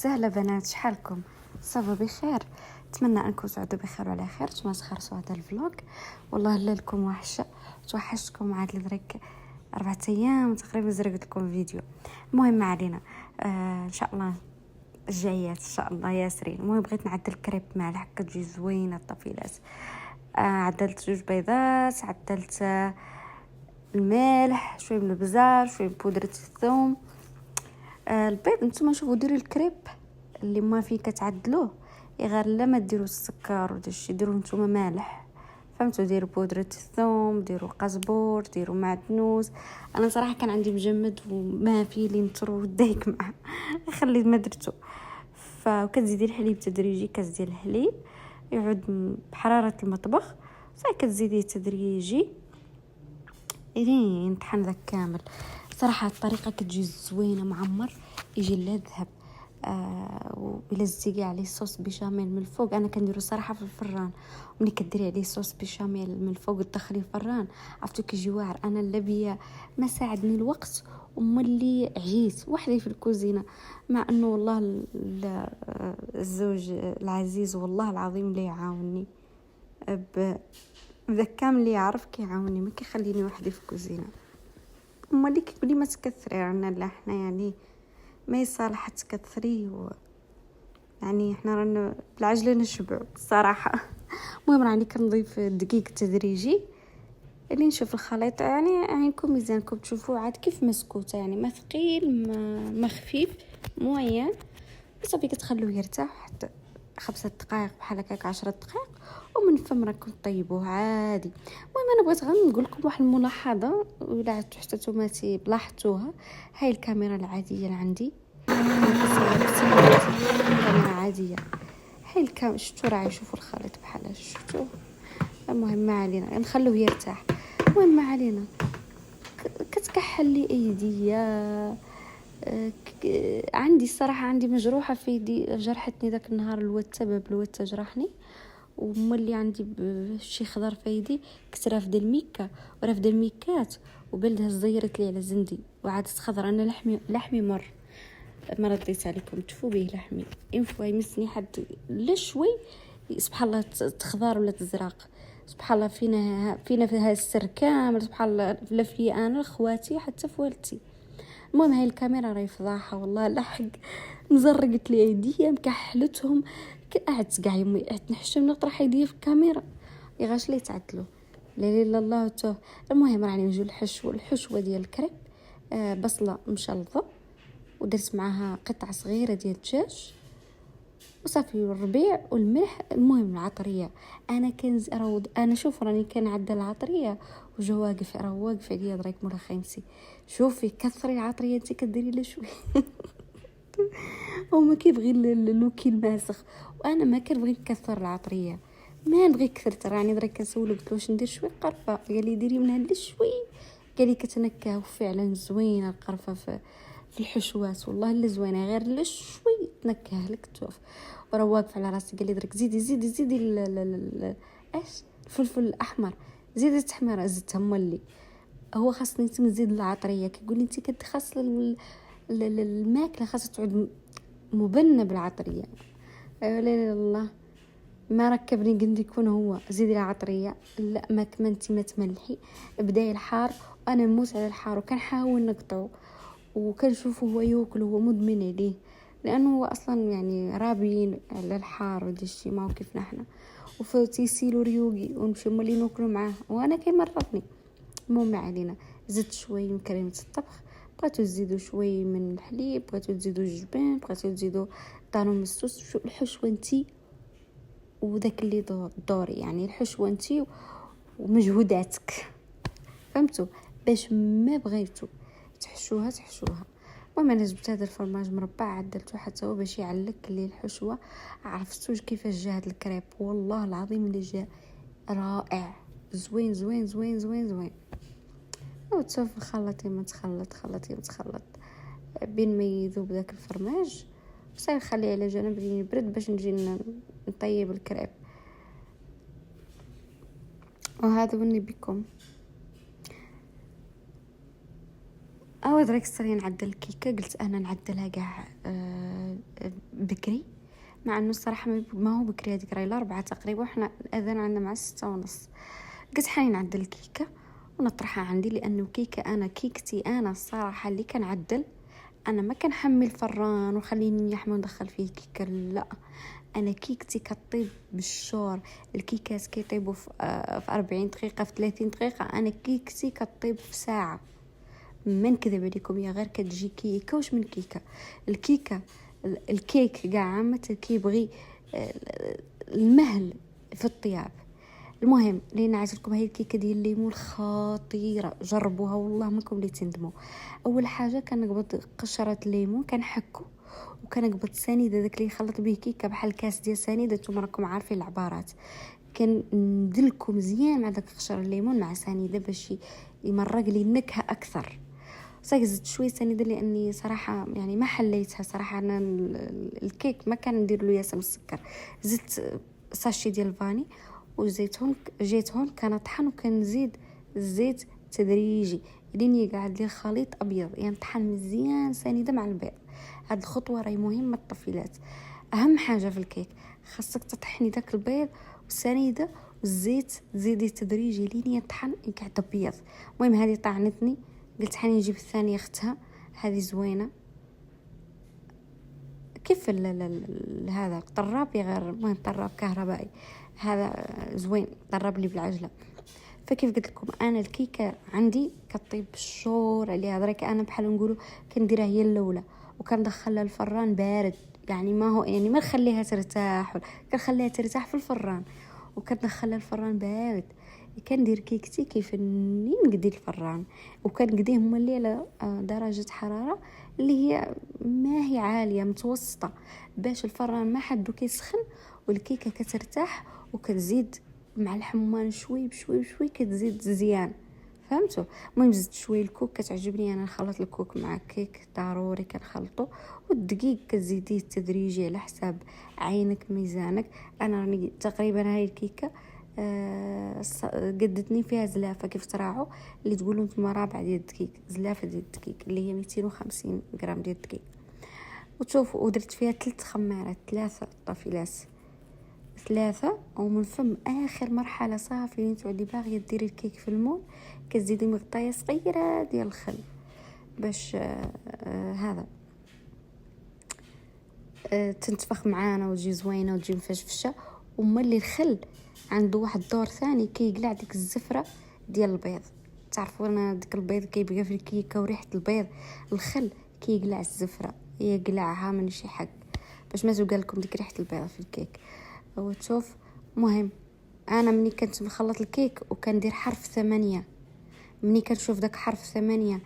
وسهلا بنات، شحالكم؟ صافا بخير؟ اتمنى انكم تعودوا بخير وعلى خير. نتمنى تخرصوا هذا الفلوق. والله لا لكم توحشتكم عاد لدرك 4 ايام تقريبا زرقت لكم فيديو. المهم ما علينا. ان شاء الله الجايات ان شاء الله ياسرين. المهم بغيت نعدل كريب مالح كتجي زوينه الطفيلات. عدلت 2 بيضات، عدلت الملح، شويه من البزار، شويه من بودره الثوم. البيض نتوما شوفوا ديروا الكريب اللي ما فيه كتعدلوه غير لا ما ديروا السكر وداكشي، ديروا نتوما مالح، فهمتوا؟ ديروا بودره الثوم، ديروا قزبور، ديروا معدنوس. انا صراحه كان عندي مجمد وما فيه لي نطر ودايك معاه خليت ما درتو. فكتزيدي الحليب تدريجي، كاس ديال الحليب يعود بحراره المطبخ، صافي كتزيديه تدريجي لين طحن ذاك كامل. صراحه الطريقه كتجي زوينه، معمر يجي لذهب. وإلا زدتي عليه صوص بيشاميل من الفوق، انا كنديرو صراحه في الفران. ملي كديري عليه صوص بيشاميل من الفوق وتدخليه الفران عرفتو كيجي واعر. انا لا بيا ما ساعدني الوقت وملي عييت وحدي في الكوزينه، مع انه والله الزوج العزيز والله العظيم اللي يعاونني بذا كامل اللي يعرف كيعاونني، ما كيخليني وحدي في الكوزينه. ملي كيقولي ما تكثري عنا، لا احنا يعني ما يصالح تكثري يعني احنا رانا بالعجله نشبعوا الصراحه. المهم راني كنضيف الدقيق تدريجي اللي نشوف الخليط، يعني عينكم ميزانكم تشوفوا عاد كيف مسكوته، يعني ما ثقيل ما خفيف موين. صافي كتخلوه يرتاح حتى 5 دقائق بحال هكاك 10 دقائق، ومن فم راكم طيبوه عادي. المهم انا بغيت غير نقول لكم واحد الملاحظه، ولا عاد حتى نتوما بلاحظتوها. هاي الكاميرا العاديه اللي عندي، كاميرا عاديه. هاي شفتوا راه يشوفوا الخليط بحال شفتوا. المهم ما علينا، نخلوه يرتاح. المهم ما علينا. كتكحل لي ايديا. عندي الصراحه عندي مجروحه في يدي، جرحتني ذاك النهار الوتة جرحني. ومولي عندي شي خضر في يدي، كنت رافده الميكا ورافده الميكات وبلدها زيرت لي على زندي وعادت خضر. انا لحمي ما رديت عليكم، تفو به لحمي انفوا يمسني حد لا شوي سبحان الله تخضر ولا تزرق. سبحان الله فينا في هذا السر كامل، سبحان الله لا في انا خواتي حتى في والدتي. المهم هاي الكاميرا راهي فضاحه والله، لحق مزرقت لي ايديا مكحلتهم. قعدت كاع يمي قعدت نحشم نطرح ايديا في الكاميرا يغاش لي تعدلوا لا اله الا الله تو. المهم راني نجو الحشوه ديال الكريب. بصله مشلضه ودرت معاها قطعه صغيره ديال الدجاج وصافي، الربيع والملح. المهم العطريه انا انا شوف راني كنعدل العطريه وجا واقف عليا دريك مورا خيمتي. شوفي كثري العطريه انت كديري لا شوي هو ما كيبغي اللوكي الماسخ، وانا ما كنبغي نكثر العطريه، ما نبغي كثرت. راني درك كنسولو قلت له واش ندير شويه قرفه، قال لي ديري منها لا شوي، قال لي كتنكه. وفعلا زوينه القرفه في الحشوات، والله الا زوينه غير لا شوي تنكه لك توف. وراه واقف على راسي قال لي درك زيدي ايش الفلفل الاحمر، زيدي التحميره. زدتها مولي هو خاصني نزيد العطريه، كيقول لي انت كتخص الماكله خاصها تعود مبنه بالعطريه. لا لا الله ما ركبني قد يكون هو زيدي العطريه. لا ما انت ما تملحي، بدايه الحار وانا نموت على الحار، وكنحاول نقطعه وكنشوفه هو ياكل، هو مدمن عليه لانه هو اصلا يعني رابين على الحار ودي الشيء ما هو كيفنا احنا. وفتيسيلو ريوغي ونمشي مولي ناكلوا معاه وانا كيمرضني. المهم ما علينا. زدت شويه من كريمه الطبخ، بغيتو تزيدوا شويه من الحليب، بغيتو تزيدوا الجبن، بغيتو تزيدوا طانو من السوس. شو الحشوه انتي وداك اللي دوري، يعني الحشوه انتي ومجهوداتك، فهمتوا؟ باش ما بغيتو تحشوها. المهم انا جبت هذا الفرماج مربع عدلته حتى هو باش يعلق لي الحشوه. عرفتوش كيفاش جا هذا الكريب؟ والله العظيم اللي جا رائع، زوين زوين زوين زوين زوين. وتشوف خلطي ما تخلط بين ما يذوب ذاك الفرماج صاير خليه على جنب لين يبرد باش نجي نطيب الكريب. وهذا وني بكم. او درك صري نعدل الكيكه، قلت انا نعدلها كاع بكري، مع انه الصراحه ما هو بكري، هذيك راهي 4 تقريبا، وحنا الاذان عندنا مع 6:30. قلت حاني نعدل الكيكه ونطرحها عندي، لانه كيكتي انا الصراحه اللي كنعدل، انا ما كنحمل فران وخليني يحمى وندخل فيه الكيكه، لا، انا كيكتي كطيب بالشور. الكيكات كيطيبوا في 40 دقيقه، في 30 دقيقه، انا كيكتي كطيب في ساعه. ما نكذب عليكم، يا غير كتجي كيكه واش من كيكه. الكيكه الكيك كاع عامه كيبغي المهل في الطياب. المهم اللي نعرف لكم هاي الكيكه ديال الليمون خطيره، جربوها والله منكم اللي تندموا. اول حاجه كنقبض قشره الليمون كنحكو، وكنقبض سنيده داك اللي يخلط به كيكه بحال كاس ديال سنيده، نتوما راكم عارفين العبارات. كندلكم مزيان مع داك قشر الليمون مع سنيده باش يمرق لي النكهه اكثر. صايك زدت شويه سنيده لاني صراحه يعني ما حليتها صراحه. انا الكيك ما كان ندير له ياسر السكر، زدت ساشي ديال الفاني وزيتون. جيت هون كنطحن وكنزيد الزيت تدريجي لين يقعد لي الخليط ابيض، يعني طحن مزيان سنيده مع البيض. هاد الخطوه راهي مهمه الطفيلات. اهم حاجه في الكيك خاصك تطحني داك البيض والسنيده والزيت، تزيدي تدريجي لين يطحن يقعد ابيض. المهم هذه طعنتني، قلت حاني نجيب الثانيه اختها، هذه زوينه كيف هذا الطراب، يا غير المهم طراب كهربائي، هذا زوين طرب لي بالعجله. فكيف قلت لكم انا الكيكه عندي كطيب بالشور عليها درك، انا بحال نقولوا كنديرها هي الاولى وكندخلها الفران بارد، يعني ما هو يعني ما نخليها ترتاح، كنخليها ترتاح في الفران وكندخلها الفران بارد. كندير كيكتي كيف اني نقدي الفران، وكنقديه مولي على درجه حراره اللي هي ما هي عاليه، متوسطه، باش الفران ما حدو كيسخن والكيكه كترتاح. وكتزيد مع الحمان شوي بشوي بشوي كتزيد زيان، فهمتوا؟ المهم زدت شويه الكوك، كتعجبني انا نخلط الكوك مع الكيك ضروري كنخلطو. والدقيق كتزيديه تدريجي على حساب عينك ميزانك. انا راني تقريبا هاي الكيكه قدتني فيها زلافه كيف تراعوا اللي تقولوا نتوما رابع ديال الدقيق، زلافه ديال الدقيق اللي هي 250 غرام ديال الدقيق. وتشوفوا ودرت فيها 3 خمارات، 3 طافيلات، 3. ومن فم اخر مرحله صافي اللي تعودي باغيه ديري الكيك في المول، كتزيدي مغطيه صغيره ديال الخل باش هذا تنتفخ معانا وتجي زوينه وتجي مفشفشه. وملي الخل عنده واحد دور ثاني كيقلع ديك الزفره ديال البيض. تعرفوا انا ديك البيض كيبقى في الكيكه وريحه البيض، الخل كيقلع الزفره، يقلعها من شي حق باش ما تبقى لكم ديك ريحه البيض في الكيك. وتشوف مهم انا مني كنت نخلط الكيك وكندير حرف 8، مني كنشوف داك حرف 8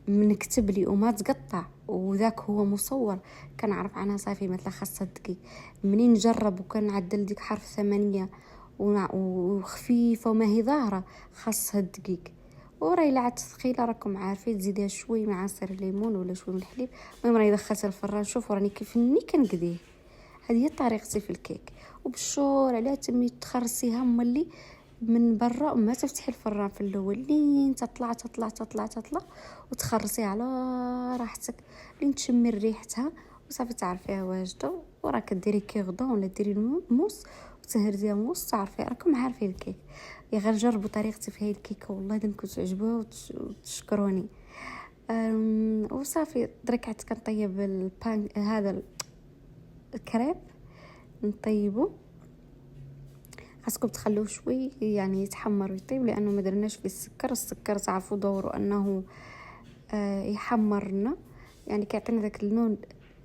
منكتب لي وما تقطع وذاك هو مصور، كنعرف عنها صافي مثلا خاصها الدقيق. منين نجرب وكنعدل ديك حرف 8 وخفيفه وما هي ظاهره خاصها الدقيق. وراي لعت ثقيله راكم عارفين، تزيدها شوي من عصير الليمون ولا شوي من الحليب. المهم راني دخلتها الفران، شوفوا راني كيف اني كنقديه. هذه هي طريقتي في الكيك، وبالشور عليها تمي تخرسيها ملي من برا وما تفتحي الفران في الاول لين تطلع تطلع تطلع تطلع، وتخرسيها على راحتك لين تشمي ريحتها وصافي تعرفيها واجده. وراه كديري كيغدون ولا ديري الموس وتهرزيها موس، تعرفي راكم عارفين الكيك. يا غير جربوا طريقتي في هاي الكيكه والله دنكم تعجبوها وتشكروني. وصافي دركعت كنطيب البان هذا الكريب نطيبه. خاصكم تخلوه شوي يعني يتحمر ويطيب، لانه ما درناش فيه السكر تعرفوا دوره انه يحمرنا، يعني كيعطينا داك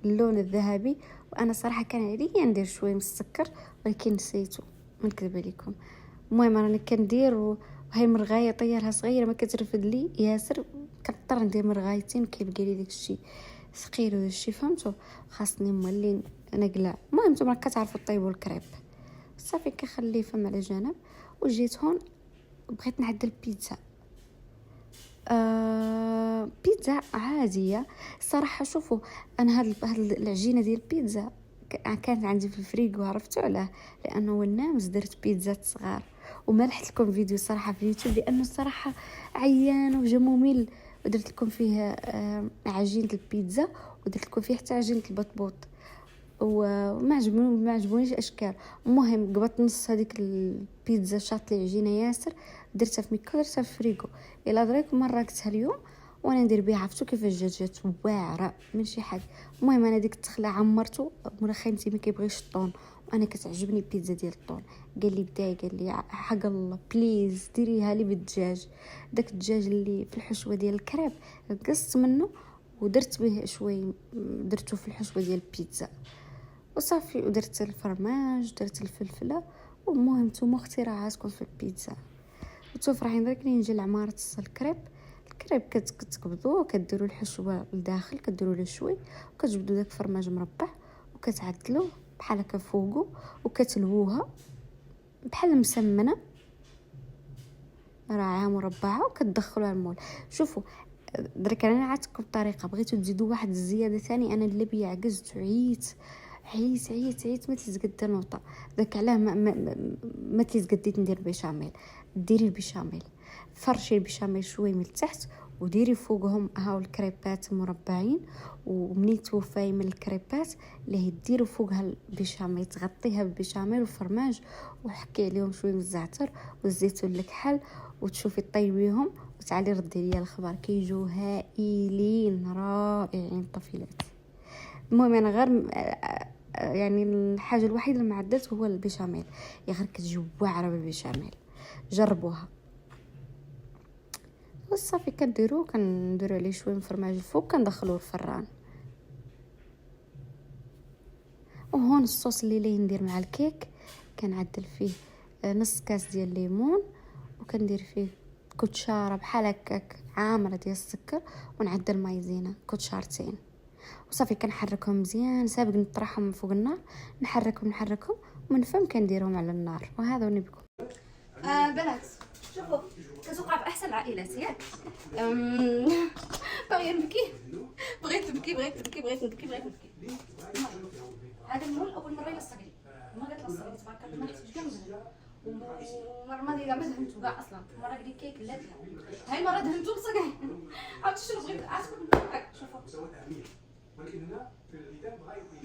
اللون الذهبي. وانا صراحه كان عليا ندير شويه من السكر ولكن نسيته، ما نكذب عليكم. المهم راني كندير وهي مرغايه طيارها صغيره ما كترفد لي ياسر، كنضطر ندير مرغايتين كيبقى لي داك الشيء ثقيل وداك الشيء، فهمتوا؟ خاصني مولين نقلع. المهم نتوما كتعرفوا طيبوا الكريب صافي كخليه فم على جنب. وجيت هون بغيت نعدل بيتزا. بيتزا عاديه صراحه. شوفوا انا هاد العجينه ديال البيتزا كانت عندي في الفريغو، عرفتوا علاه؟ لانه والنامز درت بيتزات صغار وما لحت لكم فيديو صراحه في اليوتيوب، لانه الصراحه عيان وجا ممل ودرت لكم فيه عجينه البيتزا، ودرت لكم فيه حتى عجينه البطبوط، ما عجبونيش اشكال. المهم قبضت نص هذيك البيتزا، شاط لي عجينه ياسر، درتها في ميكرو، درتها في فريكو. الا دريك مره قلتها اليوم وانا ندير بها، عرفتو كيفاش جات واعره من شي حاجه. المهم انا ديك التخله عمرته، مورا خاينتي ما كيبغيش الطون، وانا كتعجبني البيتزا ديال الطون. قال لي داي، قال لي حق الله بليز ديريها لي بالدجاج. داك الدجاج اللي في الحشوه ديال الكريب قصت منه ودرت به شوي، درته في الحشوه ديال البيتزا وصافي، ودرت الفرماج، درت الفلفله. والمهم نتوما اختراعاتكم في البيتزا. وتفرحين درك لي نجي لعمارة الكريب. الكريب كتقبضوه، كديروا الحشوه لداخل، كديروا له شوي، وكتجبدوا داك فرماج مربع وكتعدلوه بحال هكا فوقو، وكتلووها بحال مسمنه راعيها مربعه، وكتدخلوها المول. شوفوا درك انا عطيتكم الطريقه، بغيتو تزيدوا واحد الزياده ثاني، انا اللي بيا عجزت وعييت عييت ما تيزقد نوطه. داك علاه ما تيزقديت ندير بيشاميل. ديري البيشاميل، فرشي البيشاميل شوي من التحت، وديري فوقهم هاو الكريبات مربعين، ومني توفاي من الكريبات اللي ديروا فوقها البيشاميل، تغطيها بالبيشاميل وفرماج، وحكي عليهم شويه من الزعتر والزيتون الكحل، وتشوفي طيبيهم وتعالي ردي لي الخبر. كيجو هائلين رائعين طفيلات. المهم انا غير يعني الحاجه الوحيده اللي ما عدلت هو البيشاميل، يا غير كتجي واعره بالبيشاميل، جربوها. وصافي كنديروا عليه شويه من فرماج الفوق، كندخلوه الفران. وهون الصوص اللي ندير مع الكيك، كنعدل فيه نص كاس ديال الليمون، وكندير فيه كوتشاره بحال هكاك عامره ديال السكر، ونعدل مايزينا كوتشارتين. وصافي كنحركهم مزيان، سابق نطرحهم من فوق النار، نحركهم ومن فم كنديرهم على النار. وهذا ونبكم. بنات شوفوا، كتوقع في احسن العائلات ياك. باغيه نبكي، بغيت نبكي. هذا المول اول مره يلصق لي، ما قالت لصق لي تبارك الله، ما حسيتش كاع مزيان. ومره الماضيه كاع ما دهنتو كاع اصلا، مره قال لي كيك لا لا، هاي المره دهنتو لصق لي. عرفتوا شنو بغيت؟ عرفتوا شوفوا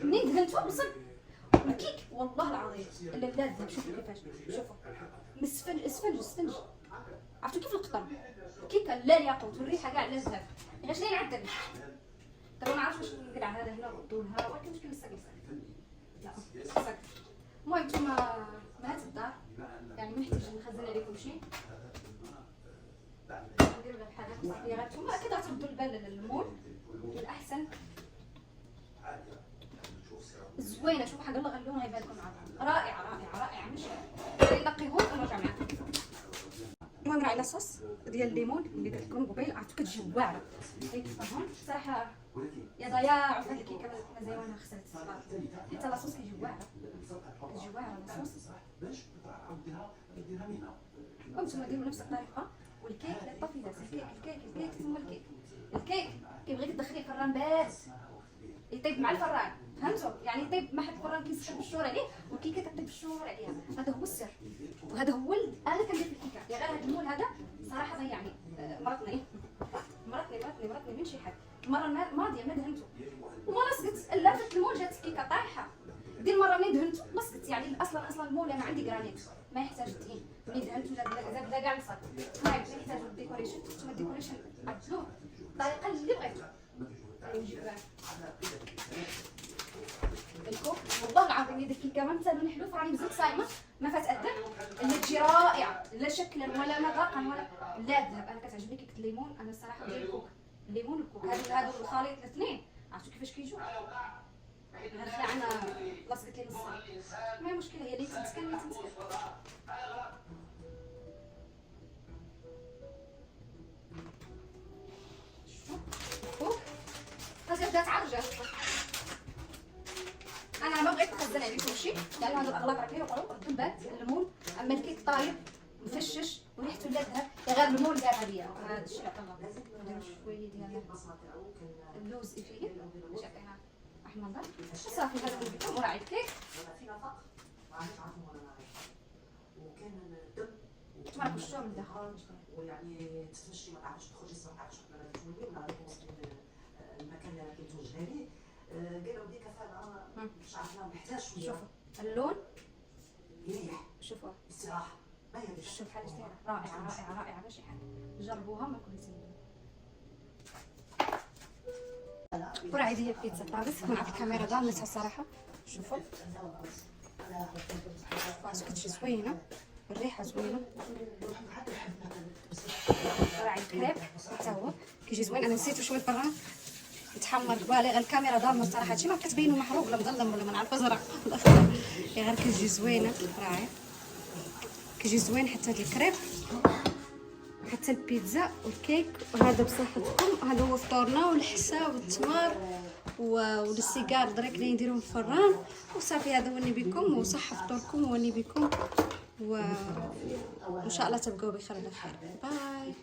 منين دهنتو لصق الكيك، والله العظيم الا لازم. شوفوا كيفاش، شوفوا من السفنج. عرفتوا كيف القطن الكيكه لا الياقوت والريحه كاع لا الذهب. غير شنو نعدل دابا ما عرفتش واش نقلع هذا هنا ونردولها، ولكن مشكل نسقي لا نسقي. المهم نتوما بنات الدار، يعني ما نحتاج نخزن عليكم شيء، نديروا لها بحال هكا صافي. غير نتوما اكيد غتردوا البال للمول والاحسن زوينه. شوفوا حق الله غير اللون غيبان لكم رائعه ماشي نقيهم ونرجع معاكم. المهم راه على صوص ديال الليمون اللي درت لكم قبيل، عرفتوا كتجي واعره كيفاهم صراحه. يا ضياع في هذه الكيكه مزيانه خسرت حتى لاصوص كيجي واعره لاصوص. وانتم ديروا نفس الطريقه. والكيك لا طفيلات، الكيك ثم الكيك كيبغيك تدخليه الفران بارد يطيب مع الفران، فهمتوا؟ يعني يطيب مع الفران كيسخن بالشور عليه، والكيكه كطيب بالشور عليها. هذا هو السر، وهذا هو انا كندير في الكيكه. يا غير هذا المول هذا صراحه ضيعني، مرضني من شي حد. المره الماضيه ما دهنتو وما لصقت، لافت المول جات الكيكه طايحه. دي المره ملي دهنتو لصقت. يعني اصلا المول انا عندي جرانيت ما يحتاج الدهين، ملي دهنتو زاد كاع لصق. ما يحتاجوا الديكوريشن، نتوما الديكوريشن عدلوه الطريقه اللي بغيتو. الكوك والله العظيم يد الكيكه ما مثال حلوف، راني مازلت صايمه ما فات اذن اللي تجي رائعه، لا شكلا ولا مذاقا ولا لا ذهب. انا كتعجبني كيكه الليمون، انا الصراحه ديال الكوك، الليمون والكوك هادو الخليط الاثنين. عرفتوا كيفاش كيجوا؟ غير خلعنا لصقت لي نصها، ما هي مشكله، هي اللي تمسكن هذا بدات عرجه. انا ما بغيت نخزن عليكم شيء لان هذو الاغلاط راه كيوقعوا ردوا بات الليمون. اما الكيك طايب مفشش وريحته لا ذهب، غير الليمون دارها ليا. هذا الشيء عطا الله. نديرو شويه ديال اللوز فيه باش يعطينا واحد المنظر. صافي هذا هو وراعي الكيك. كنت ما راكمش شفتوها من الداخل. ويعني تتمشي ما تعرفش تخرجي ما تعرفش ولا تولي ولا توصلي المكان اللي راكي متوجهه ليه. قالوا ديك فانا مش عارفه محتاج شويه. شوفوا اللون يريح. شوفوا استراحه ما هي شوف بحال رائعه رائعه رائعه ماشي حال. جربوها ما كل زين. وراه عندي البيتزا طابت مع الكاميرا ضامنتها الصراحه. شوفوا واش كتجي زوينه، الريحه زوينه. راه عندي كريب حتى هو كيجي زوين. انا نسيتو شويه برا يتحمر بالغ، الكاميرا ضامنه الصراحه هادشي ما كتبينو محروق ولا مظلم ولا ما نعرف ازرق ولا اخضر، غير كيجي زوينه راعي كيجي زوين. حتى هاد الكريب حتى البيتزا والكيك. وهذا بصحتكم، هذا هو فطورنا والحسا والتمر والسيجار درك اللي نديروهم في الفران وصافي. هذا وني بكم وصحه فطوركم وني بكم وان شاء الله تبقاو بخير على خير. باي.